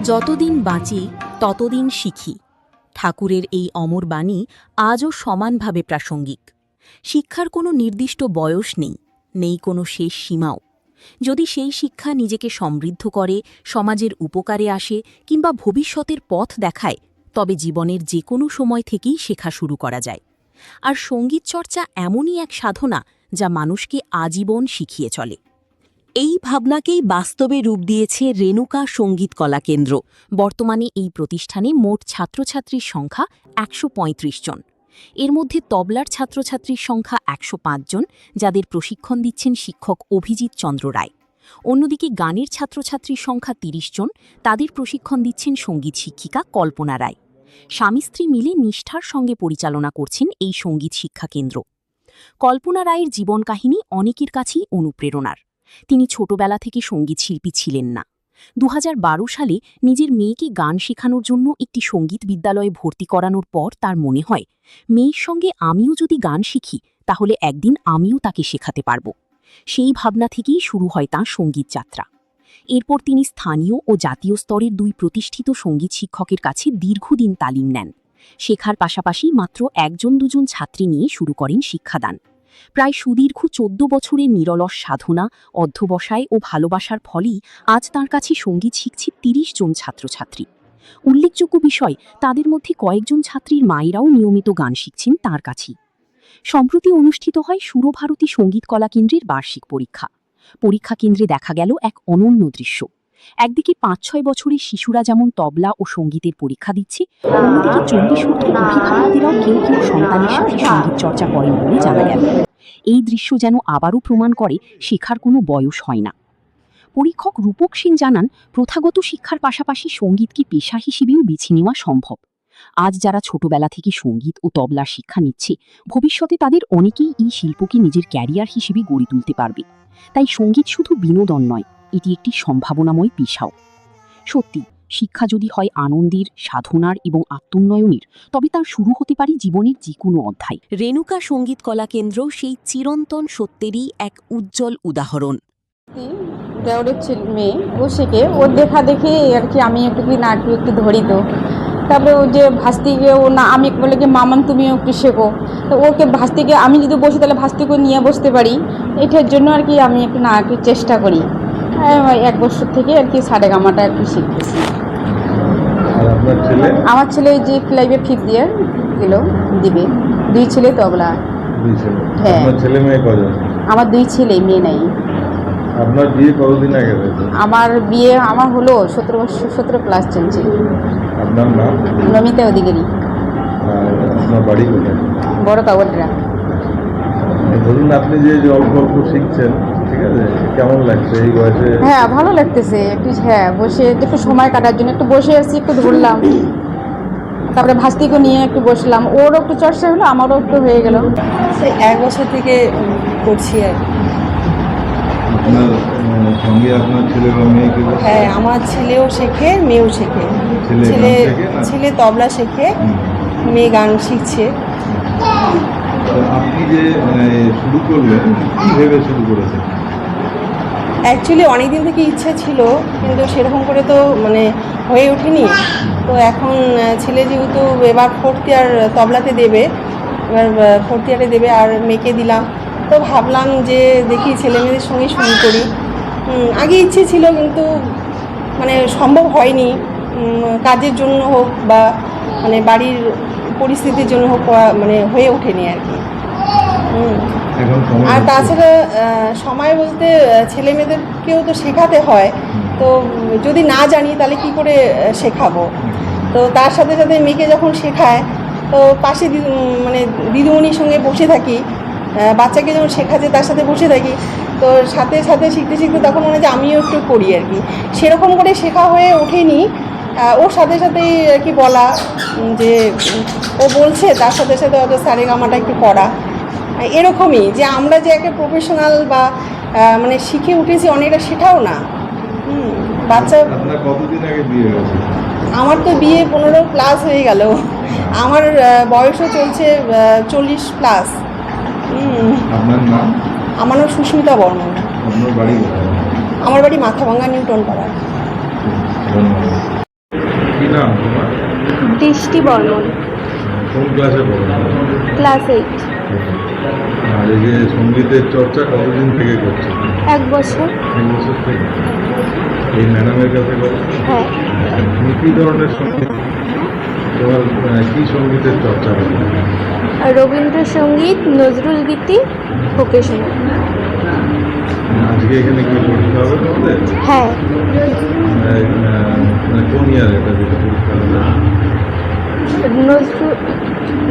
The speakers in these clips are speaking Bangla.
যতদিন বাঁচি ততদিন শিখি। ঠাকুরের এই অমর বাণী আজও সমানভাবে প্রাসঙ্গিক। শিক্ষার কোনো নির্দিষ্ট বয়স নেই কোনো শেষ সীমাও। যদি সেই শিক্ষা নিজেকে সমৃদ্ধ করে, সমাজের উপকারে আসে কিংবা ভবিষ্যতের পথ দেখায়, তবে জীবনের যে কোনো সময় থেকেই শেখা শুরু করা যায়। আর সঙ্গীত চর্চা এমনই এক সাধনা যা মানুষকে আজীবন শিখিয়ে চলে। এই ভাবনাকেই বাস্তবে রূপ দিয়েছে রেণুকা সঙ্গীত কলা কেন্দ্র। বর্তমানে এই প্রতিষ্ঠানে মোট ছাত্রছাত্রীর সংখ্যা ১৩৫ জন। এর মধ্যে তবলার ছাত্রছাত্রীর সংখ্যা ১০৫ জন, যাদের প্রশিক্ষণ দিচ্ছেন শিক্ষক অভিজিৎ চন্দ্র রায়। অন্যদিকে গানের ছাত্রছাত্রীর সংখ্যা ৩০ জন, তাদের প্রশিক্ষণ দিচ্ছেন সঙ্গীত শিক্ষিকা কল্পনা রায়। স্বামী স্ত্রী মিলে নিষ্ঠার সঙ্গে পরিচালনা করছেন এই সঙ্গীত শিক্ষা কেন্দ্র। কল্পনা রায়ের জীবন কাহিনী অনেকের কাছেই অনুপ্রেরণার। তিনি ছোটবেলা থেকে সঙ্গীত শিল্পী ছিলেন না। ২০১২ সালে নিজের মেয়েকে গান শেখানোর জন্য একটি সঙ্গীত বিদ্যালয়ে ভর্তি করানোর পর তার মনে হয়, মেয়ের সঙ্গে আমিও যদি গান শিখি তাহলে একদিন আমিও তাকে শেখাতে পারব। সেই ভাবনা থেকেই শুরু হয় তাঁর সঙ্গীত যাত্রা। এরপর তিনি স্থানীয় ও জাতীয় স্তরের ২ প্রতিষ্ঠিত সঙ্গীত শিক্ষকের কাছে দীর্ঘদিন তালিম নেন। শেখার পাশাপাশি মাত্র ১-২ ছাত্রী নিয়ে শুরু করেন শিক্ষাদান। প্রায় সুদীর্ঘ ১৪ বছরের নিরলস সাধনা, অধ্যবসায় ও ভালোবাসার ফলেই আজ তাঁর কাছে সঙ্গীত শিখছে ৩০ জন ছাত্রছাত্রী। উল্লেখযোগ্য বিষয়, তাদের মধ্যে কয়েকজন ছাত্রীর মায়েরাও নিয়মিত গান শিখছেন তাঁর কাছেই। সম্প্রতি অনুষ্ঠিত হয় সুরভারতী সঙ্গীত কলা কেন্দ্রের বার্ষিক পরীক্ষা। পরীক্ষা কেন্দ্রে দেখা গেল এক অনন্য দৃশ্য। একদিকে ৫-৬ বছরের শিশুরা যেমন তবলা ও সঙ্গীতের পরীক্ষা দিচ্ছে, অন্যদিকে ৪০ ঊর্ধ্ব অভিভাবকদেরাও কেউ সন্তানের সাথে সঙ্গীত চর্চা করেন বলে জানা গেল। এই দৃশ্য যেন আবারও প্রমাণ করে শেখার কোনো বয়স হয় না। পরীক্ষক রূপক সেন জানান, প্রথাগত শিক্ষার পাশাপাশি সঙ্গীতকে পেশা হিসেবেও বেছে নেওয়া সম্ভব। আজ যারা ছোটবেলা থেকে সঙ্গীত ও তবলার শিক্ষা নিচ্ছে, ভবিষ্যতে তাদের অনেকেই এই শিল্পকে নিজের ক্যারিয়ার হিসেবে গড়ে তুলতে পারবে। তাই সঙ্গীত শুধু বিনোদন নয়, এটি একটি সম্ভাবনাময় পেশাও। সত্যি, শিক্ষা যদি হয় আনন্দের, সাধনার এবং আত্মোন্নয়নের, তবে তার শুরু হতে পারে জীবনের যে কোনো অধ্যায়। রেণুকা সঙ্গীত কলা কেন্দ্র সেই চিরন্তন সত্যেরই এক উজ্জ্বল উদাহরণ। দেওরের মেয়ে, ও শেখে, ওর দেখা দেখে আর কি আমি একটু ধরি। তো তারপরে ও যে ভাস্তিকে ও না, আমি বলে কি মামান তুমিও একটু শেখো। তো ওকে ভাস্তিকে আমি যদি বসি তাহলে ভাস্তিকে নিয়ে বসতে পারি, এটার জন্য আর কি আমি একটু চেষ্টা করি। ১ বছর থেকে আর কি সারেগামাটা একটু শিখতেছি। আমার ছেলে যে ক্লাবে 5th ইয়ার দিবে। 2 ছেলে তবলা। হ্যাঁ। ছেলে মেয়ে কজন? আমার 2 ছেলে, মেয়ে নাই। আপনার বিয়ে কতদিন আগে হয়েছে? আমার হলো 17 প্লাস চলছে। আপনার নাম? নমিতা অধিকারী। আপনার বাড়ি কোথায়? বড় কাগড়রা। ধরুন আপনি যে অল্প অল্প শিখছেন, ঠিক আছে, কেমন লাগছে এই বয়সে? হ্যাঁ, ভালো লাগতেছে। বসে একটু সময় কাটার জন্য একটু বসে আছি, একটু ধরলাম। তারপরে ভাস্তিকে নিয়ে একটু বসলাম, ওরও একটু চর্চা হলো, আমারও একটু হয়ে গেল। 1 বছর থেকে করছি আর। আপনার সঙ্গে আপনার ছেলে বা মেয়ে কি? হ্যাঁ, আমার ছেলেও শেখে, মেয়েও শেখে। ছেলে তবলা শেখে, মেয়ে গান শিখছে। আপনি যে শুরু করলেন, কি ভেবে শুরু করেছেন? অ্যাকচুয়ালি অনেকদিন থেকে ইচ্ছে ছিল, কিন্তু সেরকম করে তো হয়ে ওঠেনি। তো এখন ছেলে যেহেতু এবার 4th ইয়ার তবলাতে দেবে, এবার 4th ইয়ারে দেবে, আর মেয়েকে দিলাম। তো ভাবলাম যে দেখি ছেলে মেয়েদের সঙ্গে শুরু করি। আগে ইচ্ছে ছিল, কিন্তু সম্ভব হয়নি। কাজের জন্য হোক বা বাড়ির পরিস্থিতির জন্য হোক, হয়ে ওঠেনি আর কি। আর তাছাড়া সময় বলতে ছেলে মেয়েদেরকেও তো শেখাতে হয়। তো যদি না জানি তাহলে কি করে শেখাবো? তো তার সাথে সাথে মেয়েকে যখন শেখায়, তো পাশে দিদিমণির সঙ্গে বসে থাকি, বাচ্চাকে যখন শেখাচ্ছে তার সাথে বসে থাকি। তো সাথে সাথে শিখতে শিখতে তখন মনে হয় যে আমিও একটু করি আর কি। সেরকম করে শেখা হয়ে ওঠেনি। ওর সাথে সাথেই আর কি বলা, যে ও বলছে তার সাথে সাথে হয়তো সারেগামাটা একটু করা। এরকমই যে আমরা যে একটা প্রফেশনাল বা শিখে উঠেছি অনেকটা, সেটাও না। বাচ্চা। আপনার কতদিন আগে বিয়ে হয়েছে? আমার তো বিয়ে 15 প্লাস হয়ে গেল। আমার বয়সও চলছে 40 প্লাস। আপনার নাম? আমার নাম সুস্মিতা বর্মন। আপনার বাড়ি কোথায়? আমার বাড়ি মাথাভাঙ্গা, নিউটন পাড়া। ধন্যবাদ। নাম তোমার? দৃষ্টি বর্মন, কোন ক্লাসে পড়ো? ক্লাস 8। আর এই যে সঙ্গীতের চর্চা কতদিন থেকে করছো? 1 বছর। 1 বছর থেকে। এই ম্যাডামের কাছে করো? হ্যাঁ। তুমি কী ধরনের সঙ্গীত, তোমার কী সঙ্গীতের চর্চা করো? রবীন্দ্রসঙ্গীত, নজরুল গীতি, ভোকেশনাল। আজকে এখানে কি পরীক্ষা হবে তোমাদের? হ্যাঁ। মানে কোন ইয়ার এটা যেটা পরীক্ষা হবে?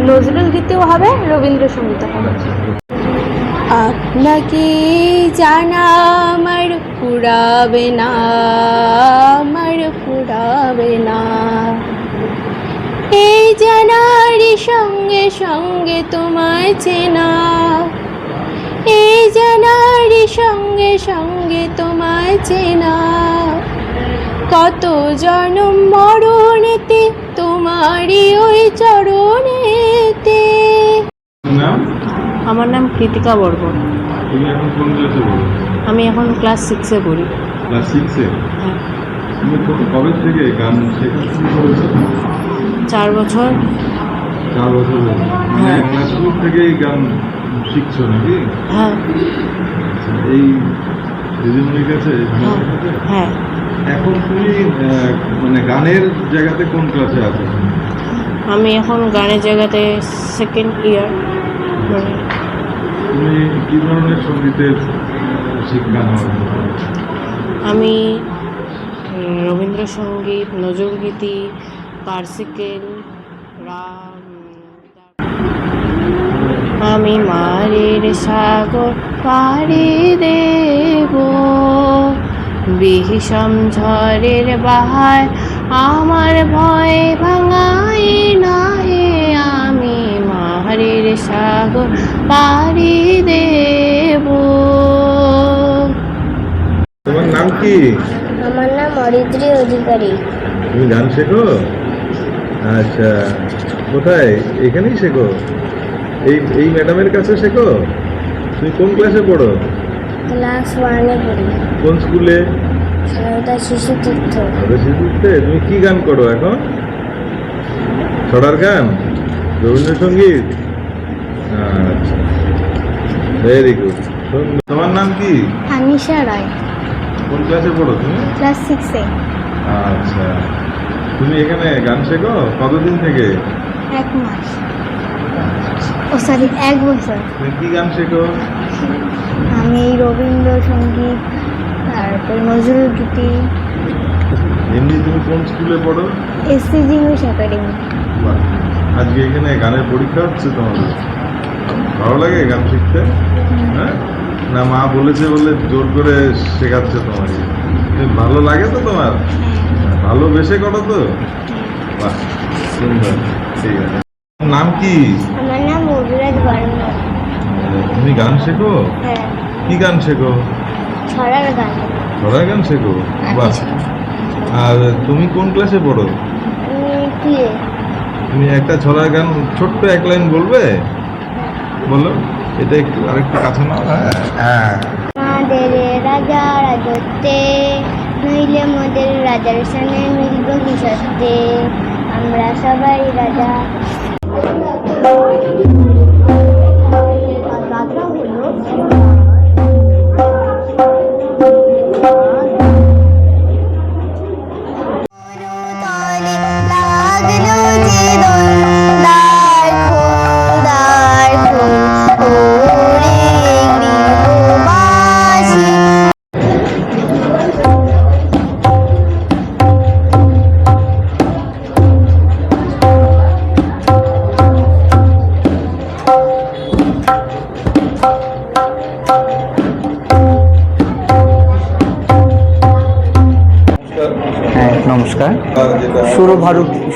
নজরুল গীতিও হবে, রবীন্দ্রসঙ্গীতও হবে। আপনাকে জানা আমার পুরাবে না, আমার পুরাবে না। এই জানারই সঙ্গে সঙ্গে তোমায় চেনা, এই জানারই সঙ্গে সঙ্গে তোমায় চেনা। কত জনম মরণেতে তোমারই ওই চরণেতে। নাম? আমার নাম কৃতিকা বর্মন। তুমি এখন কোন ক্লাসে পড়ো? আমি এখন ক্লাস 6-এ পড়ি। ক্লাস 6-এ? হ্যাঁ। তুমি কবে থেকে গান শেখা শুরু করেছো? 4 বছর। 4 বছর হলো। মানে হ্যাঁ। ক্লাস 2 থেকেই গান শিখছো নাকি? হ্যাঁ। এই দিদিমণির কাছে? হ্যাঁ। হ্যাঁ। এখন তুমি মানে গানের জায়গাতে কোন ক্লাসে আছো? আমি এখন গানের জায়গাতে 2nd ইয়ার। তুমি কি ধরনের সঙ্গীতের শিক্ষা নেওয়া? আমি রবীন্দ্রসঙ্গীত, নজরুলগীতি, ক্লাসিক্যাল, রাম। আমি মারের সাগর পাড়ি দেব, বিষম ঝড়ের বাহার আমার ভয় ভাঙাই না হে। আমি মারের সাগর পাড়ি দেব। তোমার নাম কি? আমার নাম অরিত্রী অধিকারী। তুমি গান শেখো? আচ্ছা, কোথায়? এখানেই শেখো? এই ম্যাডামের কাছে শেখো? তুমি কোন ক্লাসে পড়ো? ক্লাস 1-এ পড়ি। কোন স্কুলে? সারদা শিশু তীর্থ। শিশুতে। তুমি কি গান করো এখন? ছড়ার গান, রবীন্দ্রসঙ্গীত? আচ্ছা, ভেরি গুড। তোমার নাম কি? আনিশা রায়, কোন ক্লাসে পড়ো তুমি? ক্লাস 6-এ। আচ্ছা, তুমি এখানে গান শেখো কতদিন থেকে? 1 মাস। ও সরি, 1 বছর। তুমি কি গান শেখো? আমি রবীন্দ্রসঙ্গীত, তারপর নজরুল গীতি। এমনি তুমি কোন স্কুলে পড়ো? SCG English academy. বাহ, আজকে এখানে গানের পরীক্ষা হচ্ছে তোমাদের? ভালো লাগে গান শিখতে? হ্যাঁ, না মা বলেছে বলে জোর করে শেখাচ্ছে তোমাকে? ভালো লাগে তো তোমার? ভালোবেসে করো তো? বাহ, সুন্দর। ঠিক আছে। নাম কি? আমার নাম মধুরাজ বর্মন। তুমি গান শেখো? হ্যাঁ। কি গান শেখো? ছড়ার গান। ছড়ার গান শেখো? বাহ। আর তুমি কোন ক্লাসে পড়ো? আমি PA। তুমি একটা ছড়ার গান ছোট্ট 1 লাইন বলবে? বলো, এটা একটু আরেকটু কাছে নাও। হ্যাঁ। আমাদের রাজা রাজত্বে, নইলে মোদের রাজার সামনে মিলব কি সত্যে, আমরা সবাই রাজা। হ্যাঁ, নমস্কার।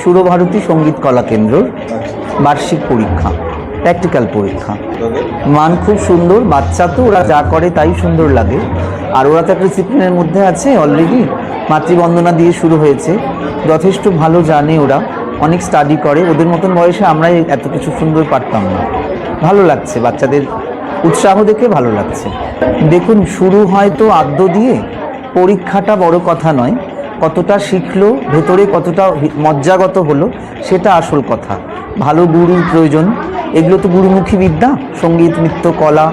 সুরভারতী সঙ্গীত কলা কেন্দ্রর বার্ষিক পরীক্ষা, প্র্যাকটিক্যাল পরীক্ষা। মান খুব সুন্দর, বাচ্চা তো ওরা যা করে তাই সুন্দর লাগে। আর ওরা তো একটা ডিসিপ্লিনের মধ্যে আছে অলরেডি, মাতৃবন্দনা দিয়ে শুরু হয়েছে, যথেষ্ট ভালো জানে ওরা, অনেক স্টাডি করে। ওদের মতন বয়সে আমরাই এত কিছু সুন্দর পারতাম না। ভালো লাগছে, বাচ্চাদের উৎসাহ দেখে ভালো লাগছে। দেখুন, শুরু হয়তো আদ্য দিয়ে, পরীক্ষাটা বড় কথা নয়, কতটা শিখলো, ভেতরে কতটা মজ্জাগত হলো, সেটা আসল কথা। ভালো গুরুর প্রয়োজন, এগুলো তো গুরুমুখী বিদ্যা, সঙ্গীত, নৃত্য, কলা,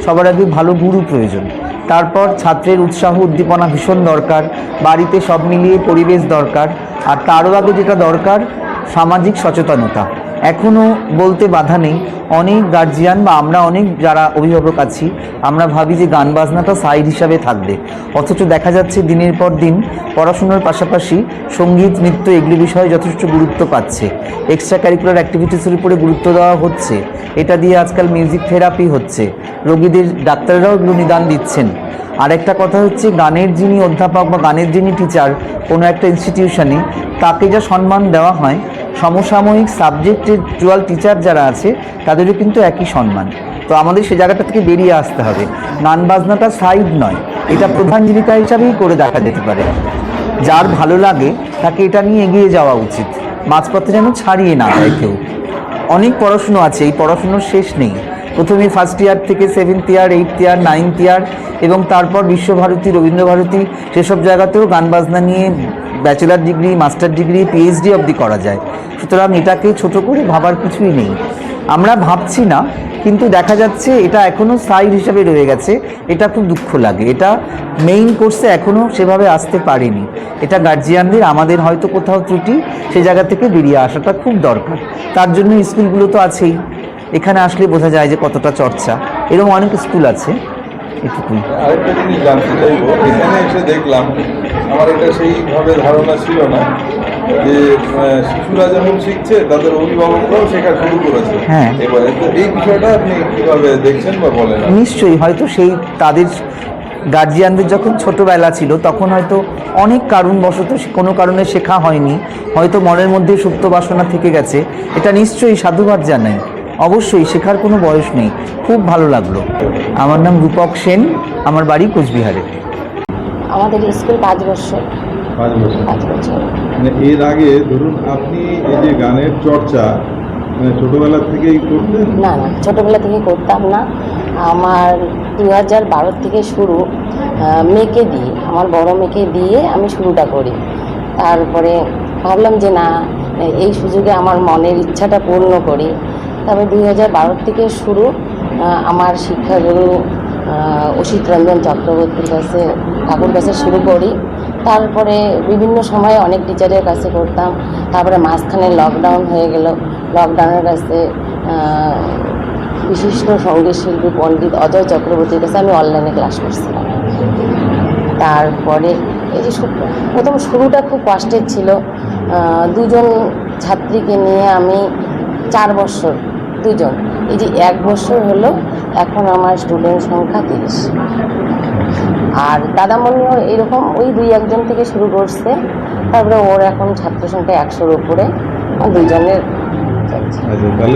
সবার আগে ভালো গুরু প্রয়োজন। তারপর ছাত্রের উৎসাহ উদ্দীপনা ভীষণ দরকার, বাড়িতে সব মিলিয়ে পরিবেশ দরকার, আর তারও আগে যেটা দরকার সামাজিক সচেতনতা। এখনও বলতে বাধা নেই, অনেক গার্জিয়ান বা আমরা অনেক যারা অভিভাবক আছি, আমরা ভাবি যে গান বাজনাটা সাইড হিসাবে থাকবে, অথচ দেখা যাচ্ছে দিনের পর দিন পড়াশোনার পাশাপাশি সঙ্গীত, নৃত্য এগুলি বিষয়ে যথেষ্ট গুরুত্ব পাচ্ছে। এক্সট্রা ক্যারিকুলার অ্যাক্টিভিটিসের উপরে গুরুত্ব দেওয়া হচ্ছে, এটা দিয়ে আজকাল মিউজিক থেরাপি হচ্ছে, রোগীদের ডাক্তাররাও এগুলো নিদান দিচ্ছেন। আর একটা কথা হচ্ছে, গানের যিনি অধ্যাপক বা গানের যিনি টিচার কোনো একটা ইনস্টিটিউশনে, তাকে যা সম্মান দেওয়া হয়, সমসাময়িক সাবজেক্টের টুয়াল টিচার যারা আছে তাদেরও কিন্তু একই সম্মান। তো আমাদের সে জায়গাটা থেকে বেরিয়ে আসতে হবে। গান বাজনাটা সাইড নয়, এটা প্রধান জীবিকা হিসাবেই করে দেখা যেতে পারে। যার ভালো লাগে তাকে এটা নিয়ে এগিয়ে যাওয়া উচিত, মাঝপথে যেন ছাড়িয়ে না দেয় কেউ। অনেক পড়াশুনো আছে, এই পড়াশুনোর শেষ নেই। প্রথমে ফার্স্ট ইয়ার থেকে 7th ইয়ার, 8th ইয়ার, 9th ইয়ার, এবং তারপর বিশ্বভারতী, রবীন্দ্রভারতী, সেসব জায়গাতেও গান বাজনা নিয়ে bachelor degree, master degree, PhD অবধি করা যায়। সুতরাং এটাকে ছোট করে ভাবার কিছুই নেই। আমরা ভাবছি না, কিন্তু দেখা যাচ্ছে এটা এখনও সাইড হিসাবে রয়ে গেছে। এটা খুব দুঃখ লাগে, এটা মেইন কোর্সে এখনও সেভাবে আসতে পারেনি। এটা গার্জিয়ানদের, আমাদের হয়তো কোথাও ত্রুটি, সে জায়গা থেকে বেরিয়ে আসাটা খুব দরকার। তার জন্য স্কুলগুলো তো আছেই, এখানে আসলে বোঝা যায় যে কতটা চর্চা। এরকম অনেক স্কুল আছে, এটুকুই। আরেকটা জিনিস জানতে চাইবো, এখানে এসে দেখলাম, আমার এটা সেইভাবে ধারণা ছিল না যে শিশুরা যেমন শিখছে তাদের অভিভাবকরাও শেখা শুরু করেছে। হ্যাঁ। এবারে তো এই বিষয়টা আপনি কিভাবে দেখছেন বা বলেন? নিশ্চয়ই, হয়তো সেই তাদের গার্জিয়ানদের যখন ছোটবেলা ছিল তখন হয়তো অনেক কারণবশত কোনো কারণে শেখা হয়নি, হয়তো মনের মধ্যে সুপ্ত বাসনা থেকে গেছে। এটা নিশ্চয়ই সাধুবাদ জানাই, অবশ্যই শেখার কোনো বয়স নেই। খুব ভালো লাগলো। আমার নাম রূপক সেন, আমার বাড়ি কোচবিহারে। আমাদের স্কুল 5 বছর। 5 বছর। 5 বছর। মানে এর আগে ধরুন আপনি এই যে গানের চর্চা মানে ছোটবেলা থেকেই করতেন? না না, ছোটোবেলা থেকে করতাম না। আমার 2012 থেকে শুরু, মেয়েকে দিয়ে, আমার বড় মেয়েকে দিয়ে আমি শুরুটা করি। তারপরে ভাবলাম যে না, এই সুযোগে আমার মনের ইচ্ছাটা পূর্ণ করি। তবে 2012 থেকে শুরু, আমার শিক্ষাগুরু অসিত রঞ্জন চক্রবর্তীর কাছে, ঠাকুর কাছে শুরু করি। তারপরে বিভিন্ন সময়ে অনেক টিচারের কাছে করতাম। তারপরে মাঝখানে লকডাউন হয়ে গেল, লকডাউনের কাছে বিশিষ্ট সঙ্গীত শিল্পী পণ্ডিত অজয় চক্রবর্তীর কাছে আমি অনলাইনে ক্লাস করছিলাম। তারপরে এই যে প্রথম শুরুটা খুব কষ্টের ছিল। 2জন ছাত্রীকে নিয়ে আমি 4 বছর, 2জন, এই যে 1 বছর হলো, এখন আমার স্টুডেন্ট সংখ্যা 30। আর দাদামণিও এরকম ওই 2-1 থেকে শুরু করছে। তারপরে ওর এখন ছাত্র সংখ্যা 100-র উপরে, 2জনের।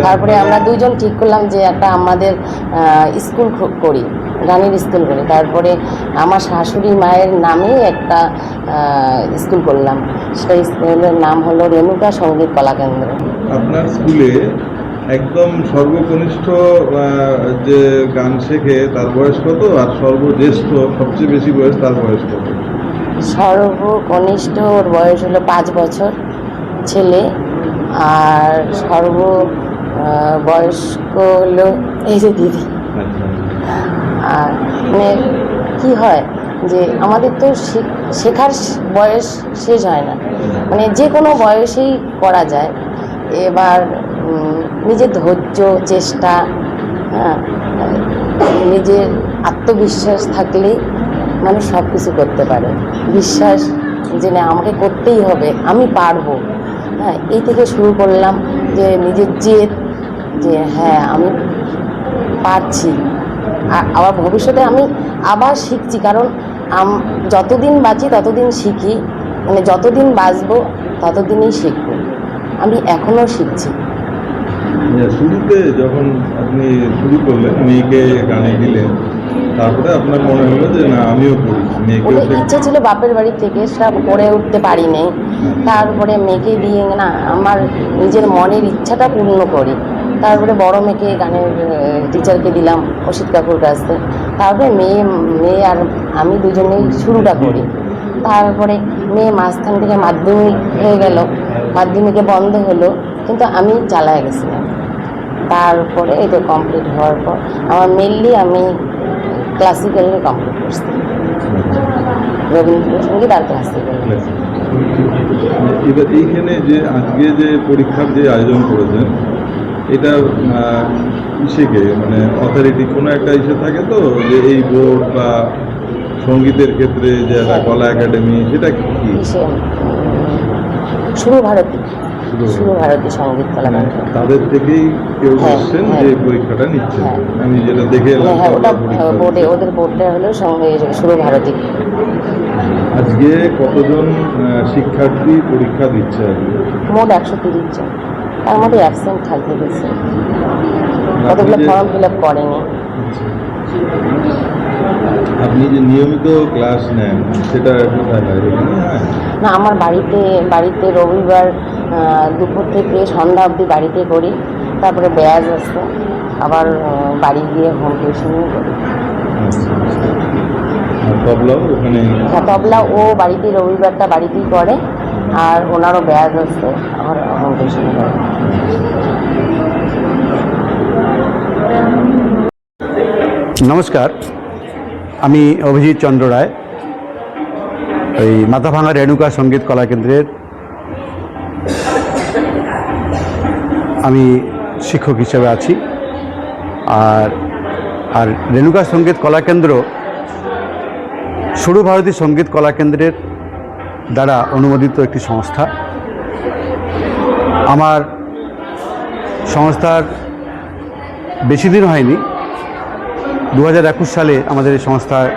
তারপরে আমরা 2জন ঠিক করলাম যে একটা আমাদের স্কুল করি, গানের স্কুল করি। তারপরে আমার শাশুড়ি মায়ের নামেই একটা স্কুল করলাম, সেই স্কুলের নাম হলো রেণুকা সঙ্গীত কলা কেন্দ্র। আপনার স্কুলে একদম সর্বকনিষ্ঠ যে গান শেখে তার বয়স কত, আর সর্বজ্যেষ্ঠ সবচেয়ে বেশি বয়স তার বয়স কত? সর্বকনিষ্ঠ ওর বয়স হলো 5 বছর ছেলে, আর বয়স্ক হলো এই যে দিদি। আর মানে কী হয় যে আমাদের তো শেখার বয়স শেষ হয় না, মানে যে কোনো বয়সেই করা যায়। এবার নিজের ধৈর্য, চেষ্টা, হ্যাঁ, নিজের আত্মবিশ্বাস থাকলেই মানুষ সব কিছু করতে পারে। বিশ্বাস যে না, আমাকে করতেই হবে, আমি পারবো, হ্যাঁ, এই থেকে শুরু করলাম যে নিজের জেদ, যে হ্যাঁ আমি পারছি। আর আবার ভবিষ্যতে আমি আবার শিখছি, কারণ যতদিন বাঁচি ততদিন শিখি, মানে যতদিন বাঁচবো ততদিনই শিখবো। আমি এখনও শিখছি। শুরুতে যখন আপনি শুরু করলেন, মেয়েকে গানে দিলেন, তারপরে আপনার মনে হলো যে না আমিও করি, মেয়েকেও ওদের ইচ্ছা ছিল বাপের বাড়ি থেকে, সব করে উঠতে পারিনি। তারপরে মেয়েকে দিয়ে না আমার নিজের মনের ইচ্ছাটা পূর্ণ করি। তারপরে বড় মেয়েকে গানের টিচারকে দিলাম, অসিত কাকুর কাছে। তারপরে মেয়ে আর আমি 2জনেই শুরুটা করি। তারপরে মেয়ে মাঝখান থেকে মাধ্যমিক হয়ে গেল, মাধ্যমিকে বন্ধ হলো, কিন্তু আমি চালায় গেছিলাম। তারপরে এটা কমপ্লিট হওয়ার পর আমার মেনলি আমি ক্লাসিক্যালে কমপ্লিট করছি, রবীন্দ্রসঙ্গীত আর ক্লাসিক্যাল। এবার এইখানে যে আজকে যে পরীক্ষার যে আয়োজন করেছেন, এটা ইসেকে মানে অথরিটি কোনো একটা ইসে থাকে তো, যে এই বোর্ড বা সঙ্গীতের ক্ষেত্রে যে একটা কলা একাডেমি, সেটা কি? শুভ ভারতী সঙ্গীত কলা কেন্দ্র। তাদের থেকেই কেউ হ্যাঁ, বলছেন হ্যাঁ। যে পরীক্ষাটা নিচ্ছেন, হ্যাঁ। আমি যেটা দেখে এলাম। হ্যাঁ, ওটা পরীক্ষা বোর্ডে, ওদের বোর্ডটা হলো শুভ ভারতী। আজকে কতজন শিক্ষার্থী পরীক্ষা দিচ্ছে আজকে? মোট 130 জন, তার মধ্যে অ্যাবসেন্ট থাকতে গেছে, কতগুলো ফর্ম ফিল আপ করেনি। আপনি যে নিয়মিত ক্লাস নেন সেটা কোথায় হয়? এখানে হয়? না, আমার বাড়িতে রবিবার দুপুর থেকে সন্ধ্যা অবধি বাড়িতে করি, তারপরে ব্যাজ আছে, আবার বাড়ি গিয়ে হোম টিউশনও করি। আর তবলাও ওখানে? হ্যাঁ, তবলা ও বাড়িতে রবিবারটা বাড়িতেই করে, আর ওনারও ব্যাজ আছে, আবার হোম টিউশন করে। নমস্কার, আমি অভিজিৎ চন্দ্র রায়, এই মাথাভাঙা রেণুকা সঙ্গীত কলা কেন্দ্রের আমি শিক্ষক হিসেবে আছি। আর রেণুকা সঙ্গীত কলা কেন্দ্র শুভ ভারতী সঙ্গীত কলা কেন্দ্রের দ্বারা অনুমোদিত একটি সংস্থা। আমার সংস্থার বেশি দিন হয়নি, 2021 সালে আমাদের এই সংস্থায়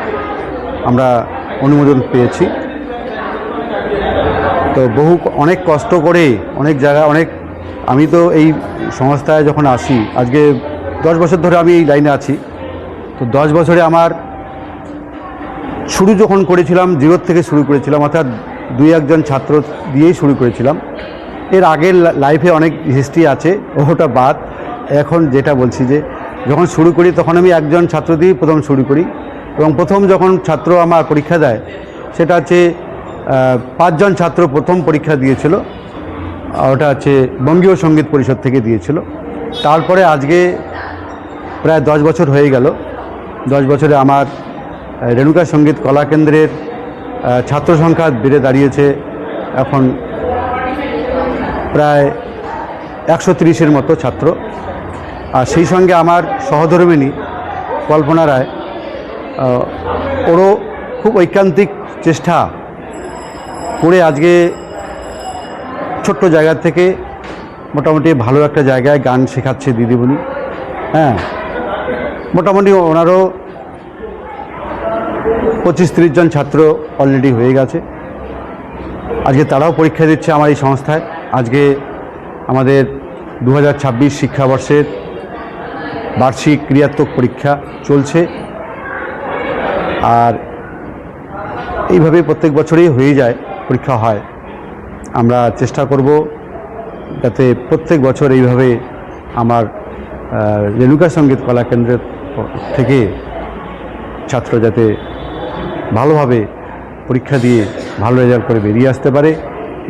আমরা অনুমোদন পেয়েছি। তো অনেক কষ্ট করে আমি তো এই সংস্থায় যখন আসি, আজকে 10 বছর ধরে আমি এই লাইনে আছি। তো 10 বছরে আমার শুরু যখন করেছিলাম, জিরো থেকে শুরু করেছিলাম, অর্থাৎ 2-1 ছাত্র দিয়েই শুরু করেছিলাম। এর আগের লাইফে অনেক হিস্ট্রি আছে, ওটা বাদ। এখন যেটা বলছি, যে যখন শুরু করি তখন আমি 1জন ছাত্র দিয়েই প্রথম শুরু করি, এবং প্রথম যখন ছাত্র আমার পরীক্ষা দেয়, সেটা হচ্ছে 5জন ছাত্র প্রথম পরীক্ষা দিয়েছিল, ওটা হচ্ছে বঙ্গীয় সঙ্গীত পরিষদ থেকে দিয়েছিল। তারপরে আজকে প্রায় 10 বছর হয়ে গেল। 10 বছরে আমার রেণুকা সঙ্গীত কলা কেন্দ্রের ছাত্র সংখ্যা বেড়ে দাঁড়িয়েছে এখন প্রায় 130-এর মতো ছাত্র। আর সেই সঙ্গে আমার সহধর্মিণী কল্পনা রায়, ওরও খুব ঐকান্তিক চেষ্টা করে আজকে ছোট্ট জায়গা থেকে মোটামুটি ভালো একটা জায়গায় গান শেখাচ্ছে দিদিমণি। হ্যাঁ, মোটামুটি ওনারও 25-30 জন ছাত্র অলরেডি হয়ে গেছে। আজকে তারাও পরীক্ষা দিচ্ছে আমার এই সংস্থায়। আজকে আমাদের 2026 শিক্ষাবর্ষের বার্ষিক ক্রিয়াত্মক পরীক্ষা চলছে, আর এইভাবে প্রত্যেক বছরই হয়ে যায়, পরীক্ষা হয়। আমরা চেষ্টা করব যাতে প্রত্যেক বছর এইভাবে আমার রেণুকা সঙ্গীত কলা কেন্দ্রের থেকে ছাত্র যাতে ভালোভাবে পরীক্ষা দিয়ে ভালো রেজাল্ট করে বেরিয়ে আসতে পারে,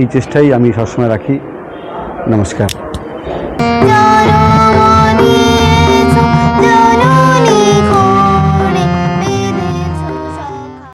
এই চেষ্টাই আমি সবসময় রাখি। নমস্কার।